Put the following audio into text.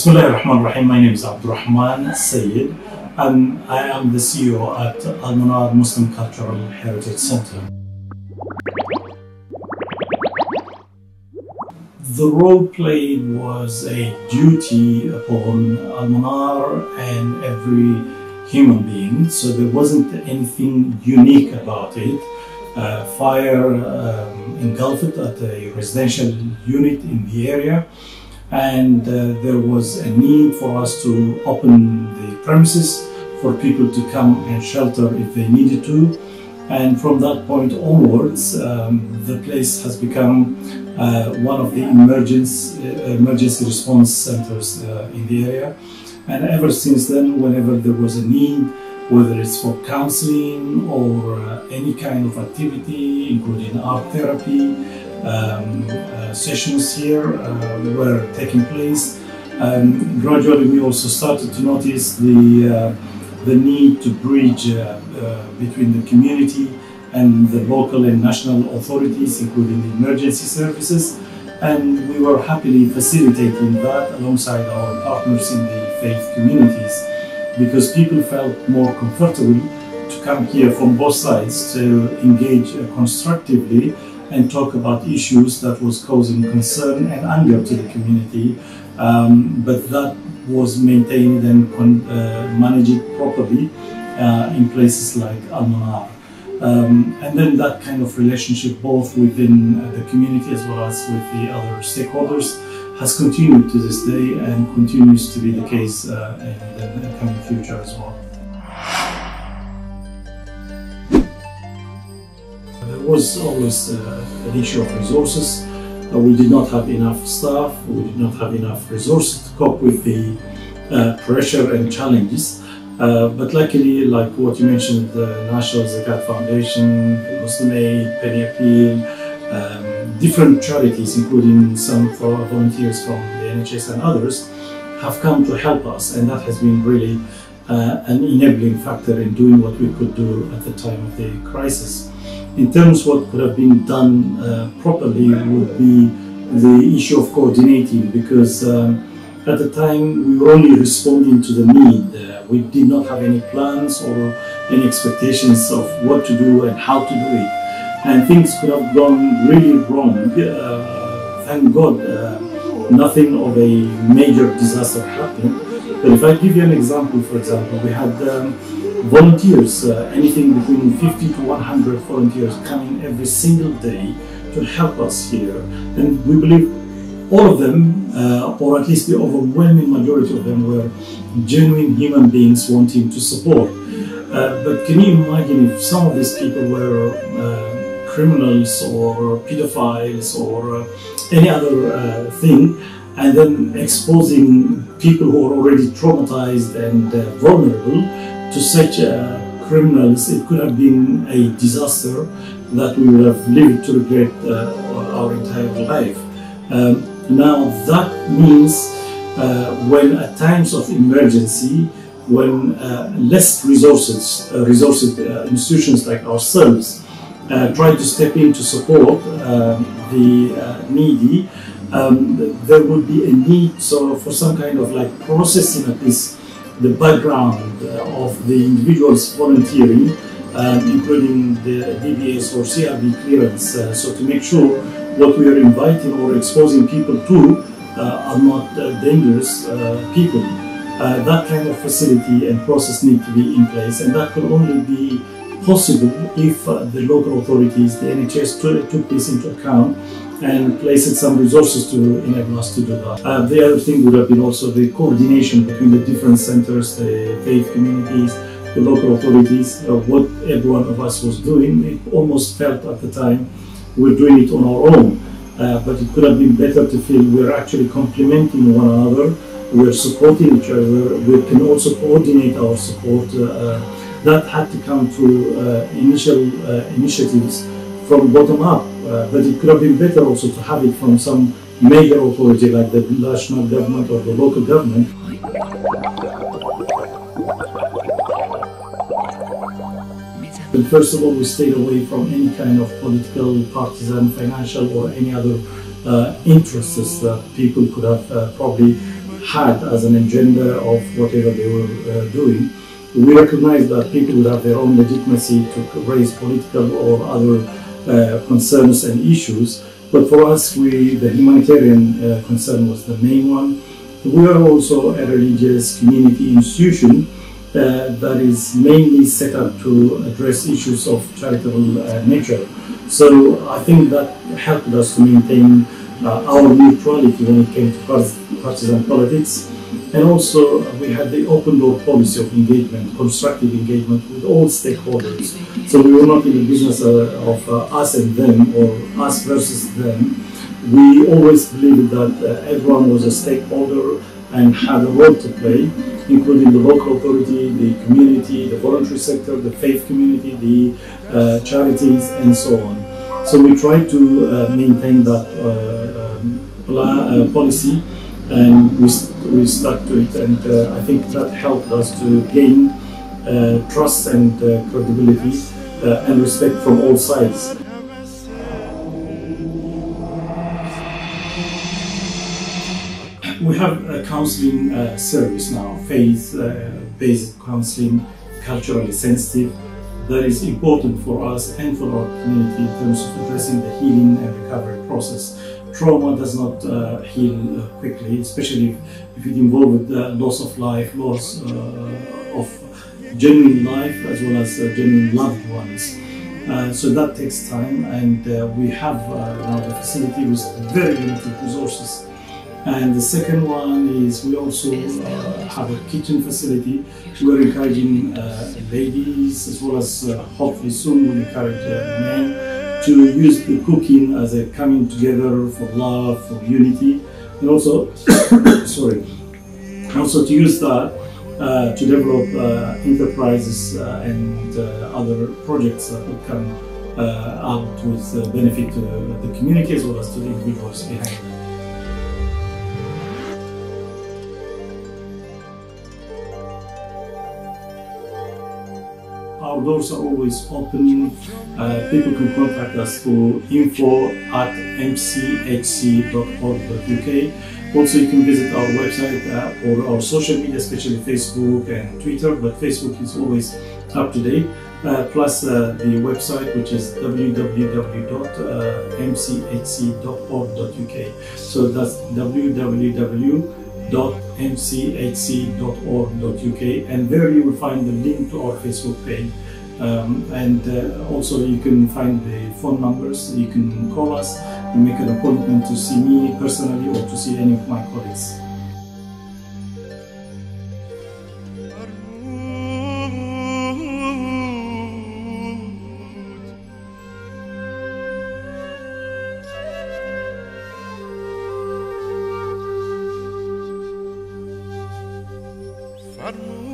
Bismillahirrahmanirrahim. My name is Abdurahman Sayed, and I am the CEO at Al-Manaar Muslim Cultural Hertitage Centre. The role played was a duty upon Al-Manaar and every human being, so there wasn't anything unique about it. Fire engulfed at a residential unit in the area, and there was a need for us to open the premises for people to come and shelter if they needed to. And from that point onwards, the place has become one of the emergency response centers in the area. And ever since then, whenever there was a need, whether it's for counseling or any kind of activity, including art therapy, sessions here were taking place. Gradually, we also started to notice the need to bridge between the community and the local and national authorities, including the emergency services. And we were happily facilitating that alongside our partners in the faith communities, because people felt more comfortable to come here from both sides to engage constructively and talk about issues that was causing concern and anger to the community, but that was maintained and managed properly in places like Al-Manaar. And then that kind of relationship, both within the community as well as with the other stakeholders, has continued to this day and continues to be the case in the coming future as well. There was always an issue of resources. We did not have enough staff, we did not have enough resources to cope with the pressure and challenges. But luckily, like what you mentioned, the National Zakat Foundation, Muslim Aid, Penny Appeal, different charities, including some volunteers from the NHS and others, have come to help us, and that has been really an enabling factor in doing what we could do at the time of the crisis. In terms of what could have been done properly would be the issue of coordinating, because at the time we were only responding to the need. We did not have any plans or any expectations of what to do and how to do it. And things could have gone really wrong. Thank God, nothing of a major disaster happened. But if I give you an example, for example, we had volunteers, anything between 50 to 100 volunteers coming every single day to help us here. And we believe all of them, or at least the overwhelming majority of them, were genuine human beings wanting to support. But can you imagine if some of these people were criminals or pedophiles or any other thing, and then exposing people who are already traumatized and vulnerable to such criminals? It could have been a disaster that we would have lived to regret our entire life. Now that means when at times of emergency, when less resources institutions like ourselves try to step in to support the needy, there would be a need for some kind of like processing at least the background of the individuals volunteering, including the DBS or CRB clearance, so to make sure what we are inviting or exposing people to are not dangerous people. That kind of facility and process need to be in place, and that could only be possible if the local authorities, the NHS, took this into account and placed some resources to enable us to do that. The other thing would have been also the coordination between the different centers, the faith communities, the local authorities. What every one of us was doing, it almost felt at the time we're doing it on our own. But it could have been better to feel we're actually complementing one another, we're supporting each other, we can also coordinate our support. That had to come through initial initiatives from bottom up, but it could have been better also to have it from some major authority like the national government or the local government. And first of all, we stayed away from any kind of political, partisan, financial or any other interests that people could have probably had as an agenda of whatever they were doing. We recognize that people would have their own legitimacy to raise political or other concerns and issues, but for us, the humanitarian concern was the main one. We are also a religious community institution that is mainly set up to address issues of charitable nature. So I think that helped us to maintain our neutrality when it came to partisan politics. And also we had the open door policy of engagement, constructive engagement with all stakeholders. So we were not in the business of us and them or us versus them. We always believed that everyone was a stakeholder and had a role to play, including the local authority, the community, the voluntary sector, the faith community, the charities, and so on. So we tried to maintain that policy, and we stuck to it, and I think that helped us to gain trust and credibility and respect from all sides. We have a counseling service now, faith-based counseling, culturally sensitive. That is important for us and for our community in terms of addressing the healing and recovery process. Trauma does not heal quickly, especially if it involves loss of life, loss of genuine life as well as genuine loved ones. So that takes time, and we have now the facility with very limited resources. And the second one is we also have a kitchen facility. We're encouraging ladies, as well as hopefully soon we'll encourage men to use the cooking as a coming together for love, for unity, and also, also to use that to develop enterprises and other projects that would come out with benefit to the community as well as to the individuals behind them. Our doors are always open. People can contact us through info@mchc.org.uk. Also, you can visit our website or our social media, especially Facebook and Twitter, but Facebook is always up to date. Plus the website, which is www.mchc.org.uk. So that's www.mchc.org.uk, and there you will find the link to our Facebook page, and also you can find the phone numbers. You can call us and make an appointment to see me personally or to see any of my colleagues. Farmouth.